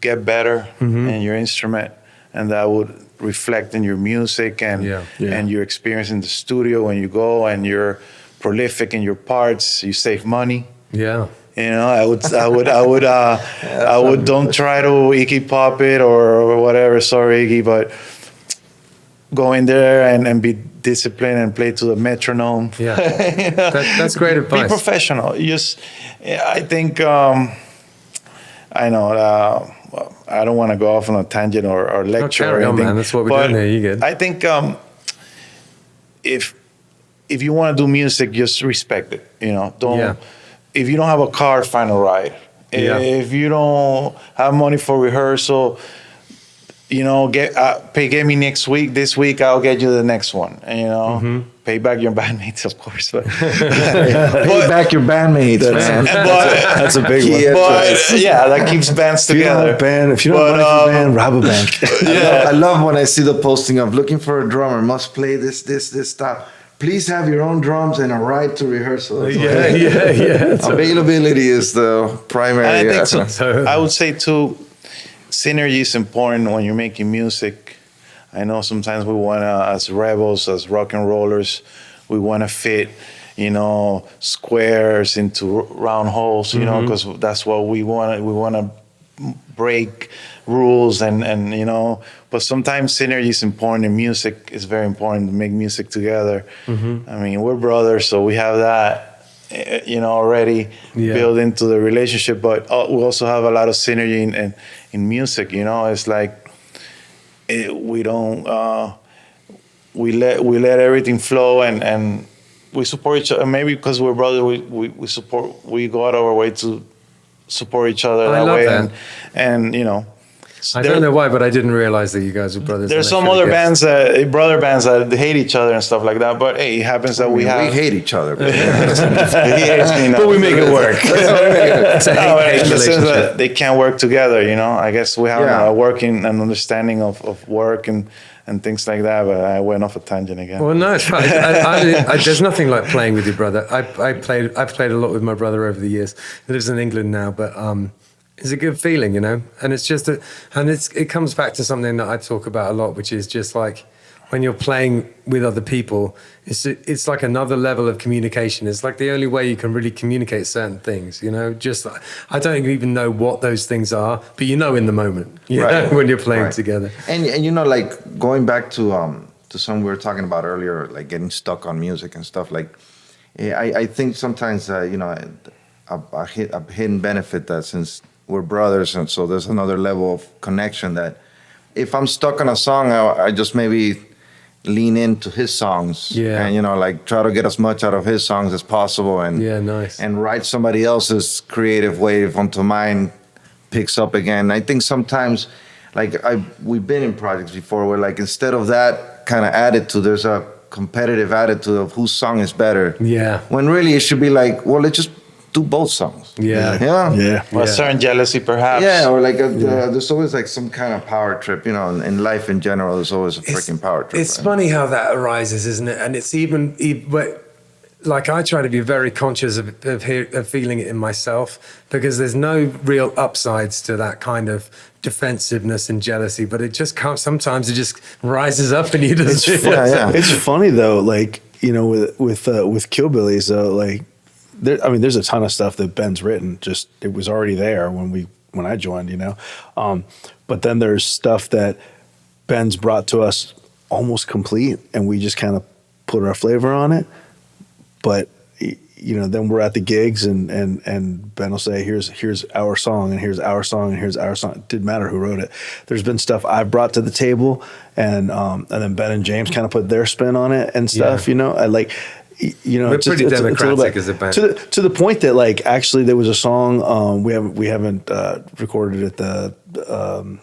get better in your instrument, and that would reflect in your music and and your experience in the studio when you go, and you're prolific in your parts. You save money. Yeah. You know, I would don't try to Iggy pop it or whatever. Sorry, Iggy, but go in there and be disciplined and play to the metronome. Yeah, you know? That's great advice. Be professional. I think I know. I don't want to go off on a tangent or lecture. Carry or on, anything, man. That's what we're doing here. You good? I think if you want to do music, just respect it. You know, don't. Yeah. If you don't have a car, find a ride. If you don't have money for rehearsal, you know, get me next week. This week, I'll get you the next one. And, you know, pay back your bandmates, of course. But Pay back your bandmates, man. That's a big one. But yeah, that keeps bands If you don't together. have a band, if you don't have money for a band, rob a bank. I love when I see the posting of looking for a drummer, must play this stuff. Please have your own drums and a ride to rehearsal. Yeah. Availability is the primary. And I think so. I would say too, synergy is important when you're making music. I know sometimes we want to, as rebels, as rock and rollers, we want to fit, you know, squares into round holes, you know, because that's what we want. We want to break rules and you know, but sometimes synergy is important, and music is very important to make music together. I mean, we're brothers, so we have that, you know, already built into the relationship, but we also have a lot of synergy in music, you know. It's like we don't we let everything flow, and we support each other. Maybe because we're brothers, we go out of our way to support each other that way. And you know, I don't know why, but I didn't realize that you guys were brothers. There's some other bands, brother bands that hate each other and stuff like that. But hey, it happens that we hate each other. He hates me now. But we make it work. It's a hate in the sense relationship. that they can't work together, you know. I guess we have a working and understanding of work and things like that. But I went off a tangent again. Well, no, it's fine. There's nothing like playing with your brother. I've played a lot with my brother over the years. He lives in England now, but it's a good feeling, you know. And it's just it comes back to something that I talk about a lot, which is just like when you're playing with other people, it's like another level of communication. It's like the only way you can really communicate certain things, you know. Just I don't even know what those things are, but you know in the moment, you know, when you're playing together. And you know, like going back to something we were talking about earlier, like getting stuck on music and stuff. Like I think sometimes you know, a hidden benefit that since we're brothers, and so there's another level of connection, that if I'm stuck on a song, I just maybe lean into his songs, and you know, like try to get as much out of his songs as possible, and nice, and ride somebody else's creative wave onto mine picks up again. I think sometimes, like we've been in projects before where, like, instead of that kind of attitude, there's a competitive attitude of whose song is better. When really it should be like, well, let's just do both songs. Or a certain jealousy, perhaps. Or like there's always like some kind of power trip, you know. In life in general, there's always a freaking power trip. It's funny how that arises, isn't it? And it's even like I try to be very conscious of feeling it in myself, because there's no real upsides to that kind of defensiveness and jealousy, but it just comes. Sometimes it just rises up and you just. It's funny though, like, you know, with Killbillies though, like. There's a ton of stuff that Ben's written. Just it was already there when I joined, you know. But then there's stuff that Ben's brought to us almost complete, and we just kind of put our flavor on it. But then we're at the gigs and Ben will say, here's our song and here's our song and here's our song. It didn't matter who wrote it. There's been stuff I've brought to the table and then Ben and James kind of put their spin on it and stuff, I like, we're pretty democratic as a band. To the point that like, actually there was a song, we haven't recorded at the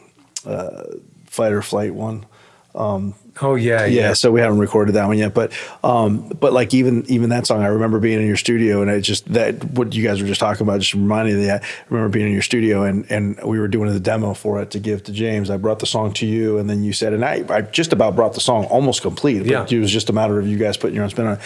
Fight or Flight one. Yeah. So we haven't recorded that one yet, but like even that song, I remember being in your studio, and it just that what you guys were just talking about just reminded me that. I remember being in your studio, and we were doing the demo for it to give to James. I brought the song to you, and then you said, and I just about brought the song almost complete. But it was just a matter of you guys putting your own spin on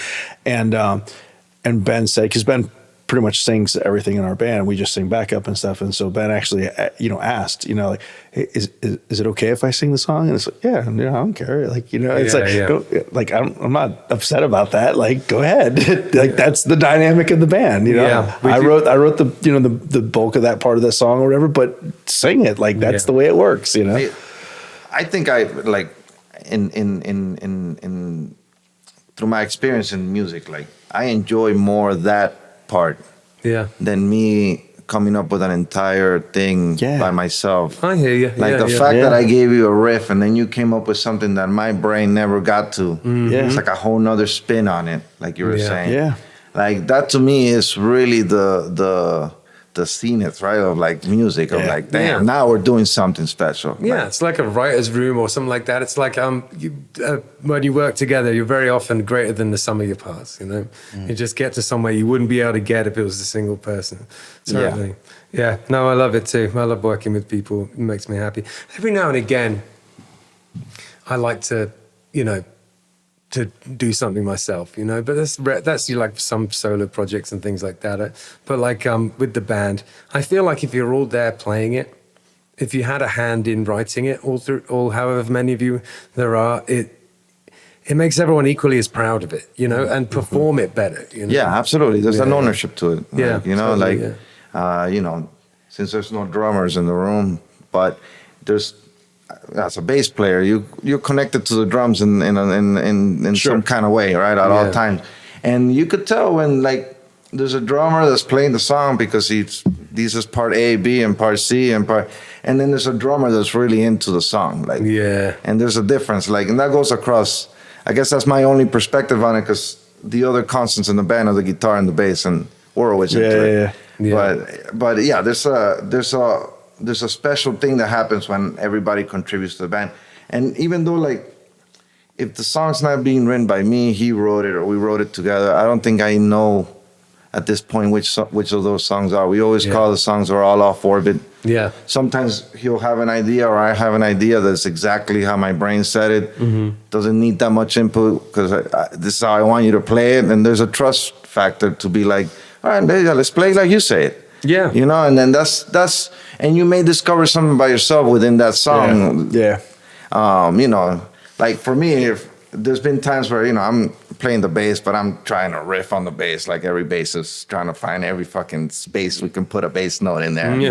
it, and Ben said, because Ben pretty much sings everything in our band. We just sing backup and stuff. And so Ben actually, asked, like, hey, is it okay if I sing the song? And it's like, yeah, I don't care. Like, it's like I'm not upset about that. Like, go ahead. Like, that's the dynamic of the band. I wrote the the bulk of that part of the song or whatever. But sing it. Like, that's the way it works. I think I like in through my experience in music, like I enjoy more that part than me coming up with an entire thing by myself. I hear you. Like the fact that I gave you a riff and then you came up with something that my brain never got to. It's like a whole nother spin on it, like you were saying. Like that to me is really the zenith, right, of like music, of like, damn, now we're doing something special. Yeah, it's like a writer's room or something like that. It's like when you work together, you're very often greater than the sum of your parts, You just get to somewhere you wouldn't be able to get if it was a single person. Certainly. Yeah, no, I love it too. I love working with people. It makes me happy. Every now and again, I like to, to do something myself, but that's like some solo projects and things like that. But like with the band, I feel like if you're all there playing it, if you had a hand in writing it, all however many of you there are, it makes everyone equally as proud of it, and perform it better. Yeah, absolutely. There's an ownership to it. Yeah, totally, since there's no drummers in the room, but there's. As a bass player, you're connected to the drums in some kind of way, right? At all times, and you could tell when like there's a drummer that's playing the song because this is part A, B, and part C, and then there's a drummer that's really into the song, like and there's a difference, like, and that goes across. I guess that's my only perspective on it, because the other constants in the band are the guitar and the bass, and we're always into it. But yeah, there's a special thing that happens when everybody contributes to the band. And even though, like, if the song's not being written by me, he wrote it or we wrote it together, I don't think I know at this point which of those songs are. We always call the songs are all off orbit. Yeah. Sometimes he'll have an idea or I have an idea that's exactly how my brain said it. Doesn't need that much input because this is how I want you to play it. And there's a trust factor to be like, all right, baby, let's play like you say it. Yeah. And then that's and you may discover something by yourself within that song. Like for me, if there's been times where, I'm playing the bass, but I'm trying to riff on the bass, like every bassist trying to find every fucking space we can put a bass note in there. And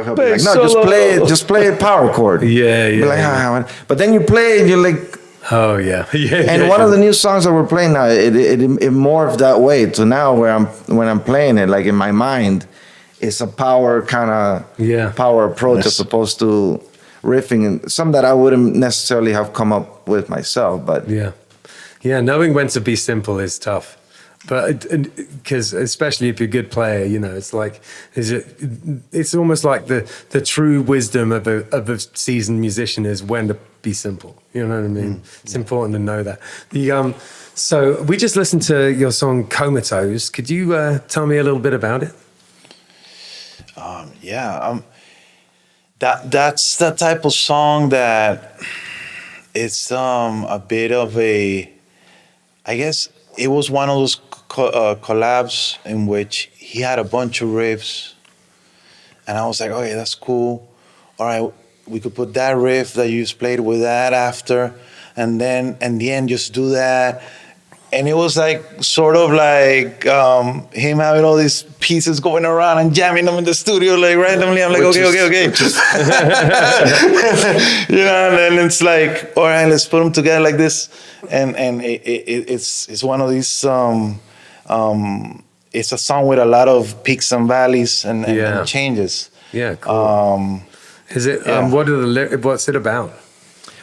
he'll be like, no, just play it power chord. Like, but then you play and you're like, oh yeah, And one of the new songs that we're playing now, it morphed that way to now where when I'm playing it, like in my mind, it's a power kind of power approach as opposed to riffing and some that I wouldn't necessarily have come up with myself. But knowing when to be simple is tough. But because especially if you're a good player, it's like it's almost like the true wisdom of a seasoned musician is when to be simple. You know what I mean? It's important to know that. So we just listened to your song Comatose. Could you tell me a little bit about it? That's the type of song that it's a bit of a, I guess it was one of those collabs in which he had a bunch of riffs and I was like, okay, that's cool. All right, we could put that riff that you just played with that after, and then in the end just do that. And it was like sort of like him having all these pieces going around and jamming them in the studio like randomly. I'm like, okay. And then it's like, all right, let's put them together like this. And it's one of these It's a song with a lot of peaks and valleys and changes. Yeah, cool. Is it? What's it about?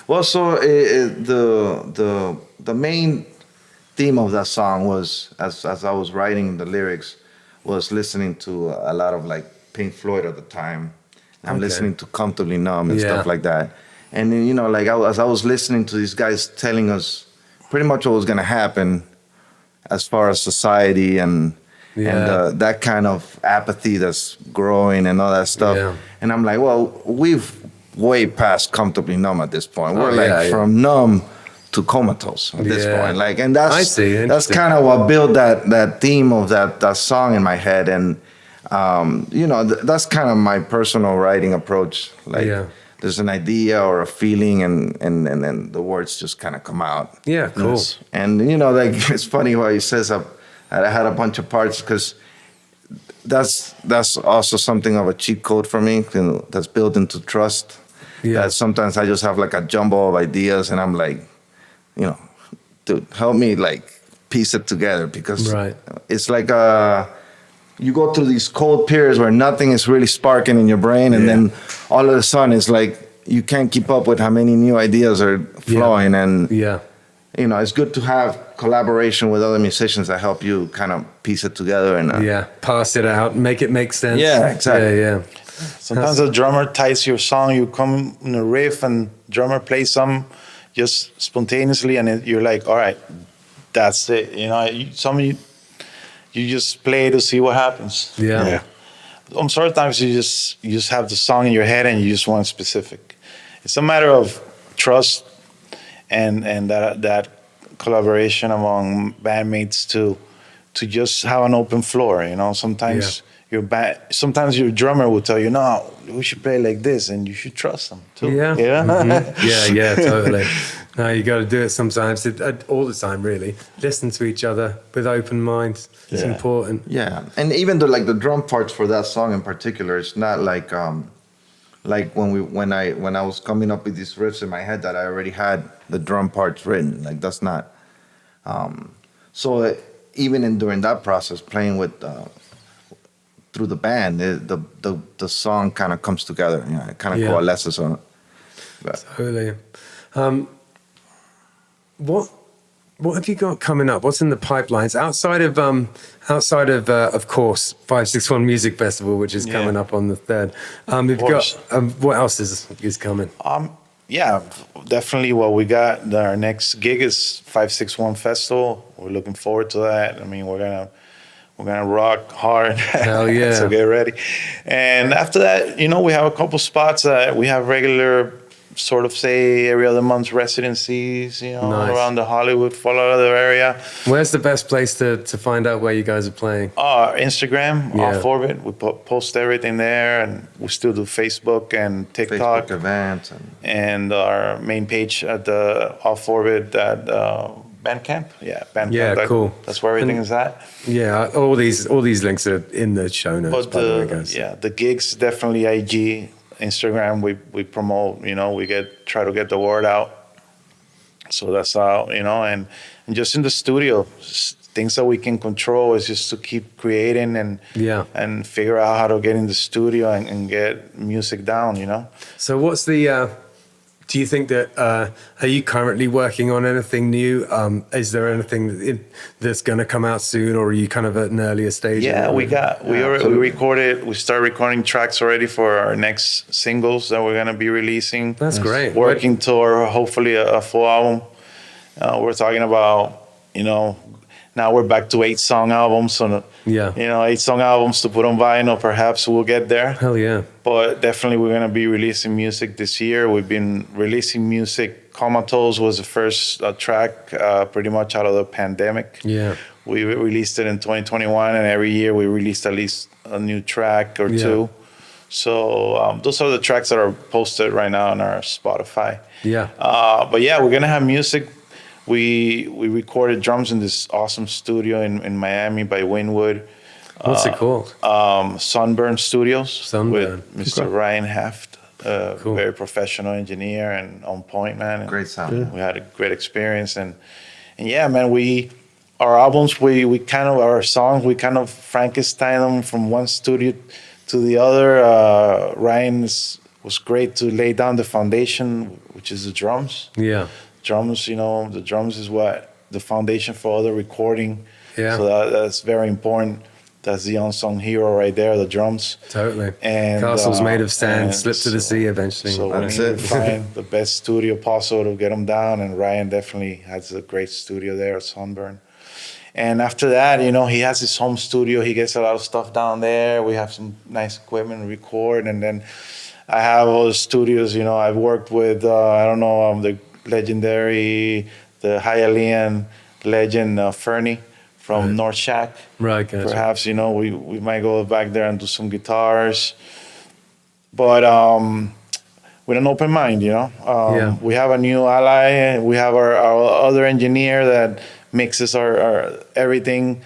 Well, so the main theme of that song was, as I was writing the lyrics, was listening to a lot of like Pink Floyd at the time. I'm listening to Comfortably Numb and stuff like that. And then, like as I was listening to these guys telling us pretty much what was going to happen as far as society and that kind of apathy that's growing and all that stuff. Yeah. And I'm like, well, we've way past Comfortably Numb at this point. We're from numb to comatose at this point. Like, and that's kind of what built that theme of that song in my head. And that's kind of my personal writing approach. Like, there's an idea or a feeling, and then the words just kind of come out. Yeah, cool. And like it's funny how he says I had a bunch of parts, because that's also something of a cheat code for me. That's built into trust. Yeah. That sometimes I just have like a jumble of ideas, and I'm like, dude, help me like piece it together, because it's like you go through these cold periods where nothing is really sparking in your brain, and then all of a sudden it's like you can't keep up with how many new ideas are flowing. And it's good to have collaboration with other musicians that help you kind of piece it together and pass it out, make it make sense. Yeah, exactly. Sometimes the drummer ties your song, you come in a riff and drummer plays some just spontaneously, and you're like, all right, that's it. You just play to see what happens. Yeah. Sometimes you just have the song in your head and you just want specific. It's a matter of trust and that collaboration among bandmates to just have an open floor. Sometimes sometimes your drummer will tell you, no, we should play like this, and you should trust them too. Yeah. Mm-hmm. Yeah, totally. No, you got to do it sometimes, all the time, really. Listen to each other with open minds. It's important. Yeah, and even the drum parts for that song in particular, it's not like when I was coming up with these riffs in my head that I already had the drum parts written. Like, that's not. So even during that process, playing with. Through the band, the song kind of comes together. It kind of coalesces on it. But. Totally. What have you got coming up? What's in the pipelines outside of course 561 Music Festival, which is coming up on the 3rd? You've got what else is coming? Definitely. Well, we got our next gig is 561 Festival. We're looking forward to that. I mean, we're gonna rock hard. Hell yeah. So get ready. And after that, we have a couple spots that we have regular sort of every other month residencies, nice. Around the Hollywood, Fort Lauderdale area. Where's the best place to find out where you guys are playing? Instagram, Off Orbit. We post everything there, and we still do Facebook and TikTok. Facebook events. And our main page at the Off Orbit at Bandcamp. Bandcamp. Yeah, cool. That's where everything is at. Yeah, all these links are in the show notes. But by the way, guys. The gigs definitely IG, Instagram. We promote. We try to get the word out. So that's how and just in the studio, things that we can control is just to keep creating and figure out how to get in the studio and get music down. So what's the? Do you think that, are you currently working on anything new? Is there anything that's going to come out soon, or are you kind of at an earlier stage? Yeah, we started recording tracks already for our next singles that we're going to be releasing. That's great. Working toward hopefully a full album. We're talking about, now we're back to 8-song albums. So, 8-song albums to put on vinyl, perhaps we'll get there. Hell yeah. But definitely we're going to be releasing music this year. We've been releasing music. Comatose was the first track pretty much out of the pandemic. Yeah. We released it in 2021, and every year we released at least a new track or two. So those are the tracks that are posted right now on our Spotify. Yeah. But we're going to have music. We recorded drums in this awesome studio in Miami by Wynwood. What's it called? Sunburn Studios with Mr. Ryan Haft, cool. Very professional engineer and on point, man. Great sound. We had a great experience, and yeah, man, we our albums, we kind of, our songs, we kind of Frankenstein them from one studio to the other. Ryan was great to lay down the foundation, which is the drums. Yeah. Drums, the drums is what the foundation for other recording. Yeah. So that's very important. That's the unsung hero right there, the drums. Totally. And Castles made of sand, and slip to the sea eventually. So That's we need it. to find the best studio possible to get them down, and Ryan definitely has a great studio there at Sunburn. And after that, he has his home studio. He gets a lot of stuff down there. We have some nice equipment to record, and then I have all the studios. I've worked with the legendary, the Hialeah legend Fernie from North Shack. Right, gotcha. Perhaps we might go back there and do some guitars, but with an open mind. We have a new ally. We have our other engineer that mixes our everything.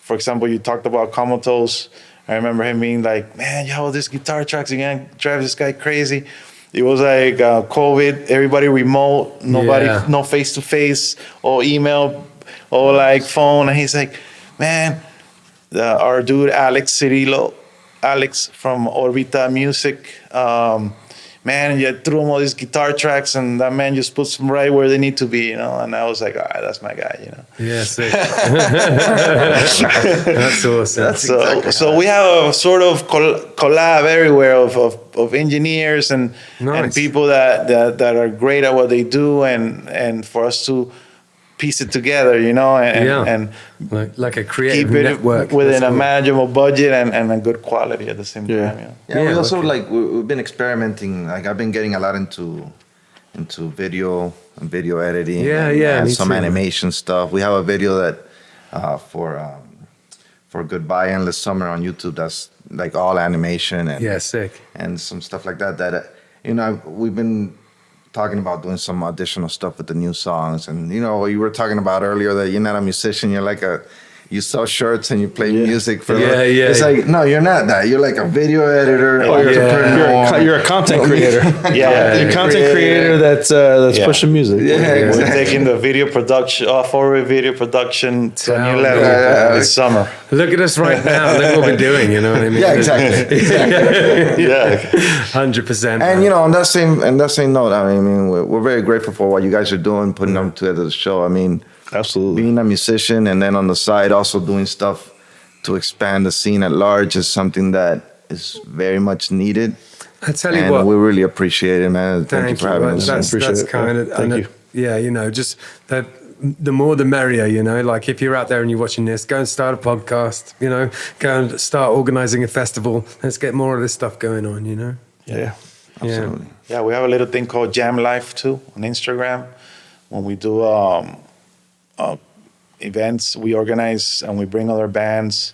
For example, you talked about Comatose. I remember him being like, "Man, yo, this guitar tracks again drive this guy crazy." It was like COVID, everybody remote, nobody, no face to face, or email, or like phone. And he's like, "Man, our dude Alex from Orbita Music, man, you threw him all these guitar tracks, and that man just puts them right where they need to be, And I was like, all right, that's my guy, Yeah, sick. That's awesome. So we have a sort of collab everywhere of engineers and people that are great at what they do, and for us to piece it together, and like a creative keep it network within a manageable budget and a good quality at the same time. Yeah, we also we've been experimenting. Like I've been getting a lot into video and video editing. and some animation stuff. We have a video that for Goodbye Endless Summer on YouTube. That's like all animation and sick, and some stuff like that. That we've been talking about doing some additional stuff with the new songs, and you were talking about earlier that you're not a musician. You're you sell shirts and you play music for It's like, no, you're not that. You're like a video editor. You're a content creator. You're a content creator that's pushing music. We're taking the video production, forward video production to a new level this summer. Look at us right now. Look what we're doing. You know what I mean? Yeah, exactly. 100%. And on that same note, I mean, we're very grateful for what you guys are doing, putting them together the show. I mean, absolutely. Being a musician and then on the side also doing stuff to expand the scene at large is something that is very much needed. I tell you what, we really appreciate it, man. Thank you for having us. That's kind of, thank you. Yeah, just that. The more the merrier, like if you're out there and you're watching this, go and start a podcast, go and start organizing a festival. Let's get more of this stuff going on, Yeah, absolutely. Yeah, we have a little thing called Jam Life too on Instagram. When we do events, we organize and we bring other bands.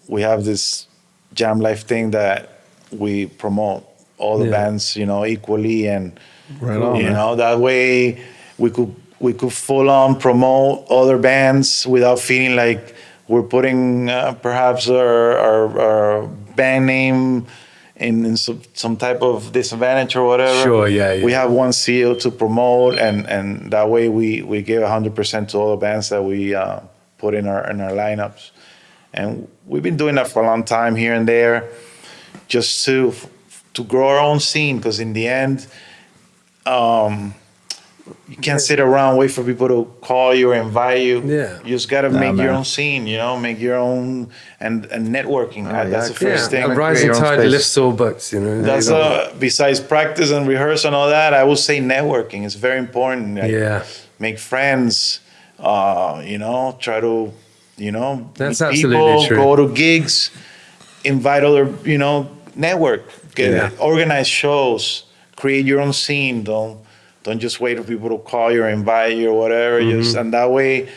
We have this Jam Life thing that we promote all the bands, equally, and that way we could full on promote other bands without feeling like we're putting perhaps our band name in some type of disadvantage or whatever. Sure, yeah. We have one seal to promote, and that way we give 100% to all the bands that we put in our lineups. And we've been doing that for a long time here and there, just to grow our own scene, because in the end, you can't sit around wait for people to call you or invite you. Yeah. You just got to make your own scene, make your own and networking. That's the first thing. A rising tide lifts all boats, That's besides practice and rehearse and all that, I would say networking is very important. Make friends, try to, that's meet absolutely people, true. go to gigs, invite other, network, organize shows, create your own scene. Don't just wait for people to call you or invite you or whatever. And that way,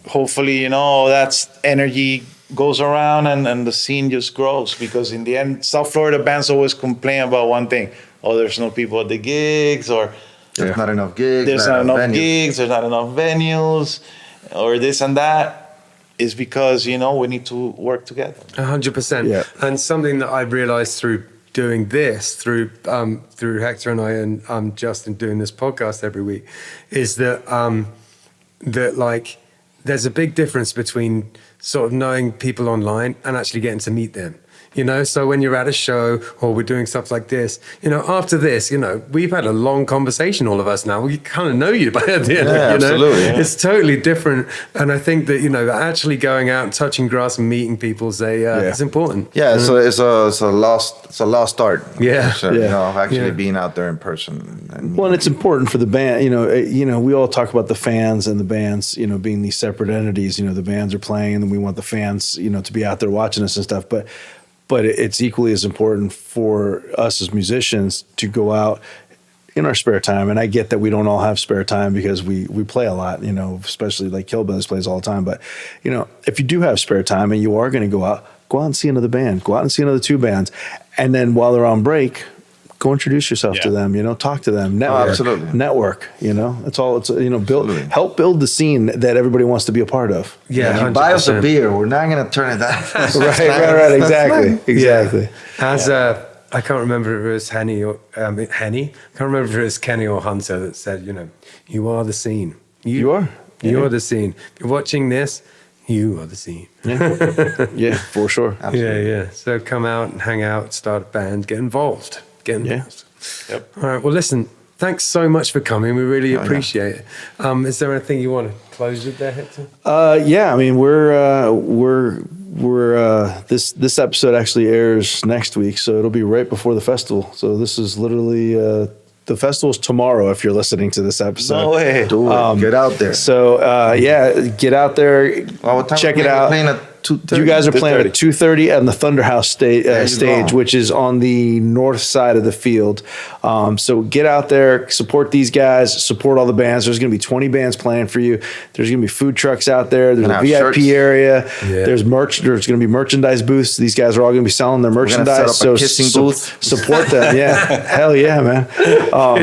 hopefully, that's energy goes around and the scene just grows. Because in the end, South Florida bands always complain about one thing: there's no people at the gigs, or there's not enough gigs. There's not enough gigs. There's not enough venues, or this and that. Is because we need to work together. 100%. Yeah. And something that I realized through doing this, through Hector and I and Justin doing this podcast every week, is that there's a big difference between sort of knowing people online and actually getting to meet them. You know, so when you're at a show or we're doing stuff like this, you know, after this, you know, we've had a long conversation, all of us now. We kind of know you by the end, you know? Absolutely. Yeah. It's totally different. And I think that, you know, actually going out and touching grass and meeting people is important. Yeah, so it's a lost art. Yeah. So, Yeah. you know, actually Yeah. being out there in person. Well, and it's important for the band. You know, we all talk about the fans and the bands, you know, being these separate entities. You know, the bands are playing, and we want the fans, you know, to be out there watching us and stuff. But it's equally as important for us as musicians to go out in our spare time. And I get that we don't all have spare time because we play a lot, you know, especially like Killbillies plays all the time. But, you know, if you do have spare time and you are going to go out and see another band, go out and see another 2 bands. And then while they're on break, go introduce yourself to them, you know, talk to them, network, absolutely. network, you know, it's you know, Absolutely. help build the scene that everybody wants to be a part of. Yeah, You buy us a 100%. beer, we're not going to turn it down. Right, exactly. As I can't remember if it was Henny or Henny. I can't remember if it was Kenny or Hunter that said, you know, you are the scene. You are. You are the scene. If you're watching this, you are the scene. Yeah, for sure. Yeah. So come out and hang out, start a band, get involved. Get involved. Yep. All right. Well, listen, thanks so much for coming. We really appreciate it. Is there anything you want to close with there, Hector? Yeah, I mean, we're this episode actually airs next week, so it'll be right before the festival. So this is literally the festival's tomorrow if you're listening to this episode. No way. Do it. Get out there. So yeah, get out there, Well, what time check we it out. playing at 2:30? You guys are playing at 2:30 at the Thunder House you stage, go. which is on the north side of the field. So get out there, support these guys, support all the bands. There's going to be 20 bands playing for you. There's going to be food trucks out there. There's Gonna a have VIP shirts. area. Yeah. There's merch. There's going to be merchandise booths. These guys are all going to be selling their gonna set merchandise. up a kissing booth. Support them. Yeah, hell yeah, man.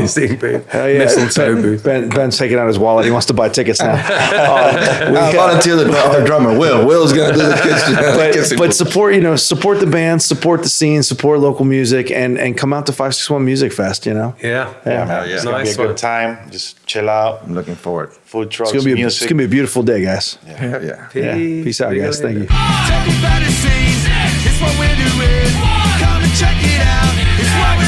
Kissing booth. Hell yeah. Mistletoe booth. Ben's taking out his wallet. He wants to buy tickets now. I volunteer our drummer, Will. Will's going to do the kissing. But support, you know, support the band, support the scene, support local music, and come out to 561 Music Fest, you know? Yeah. Yeah. Man, yeah. it's gonna be a Nice good one. time. Just chill out. I'm looking forward. Food trucks, It's gonna be music. a beautiful day, guys. Yeah. Yeah. Peace out, guys. Thank you. Talk about the scene, it's what we're doing. Come and check it out, it's what we're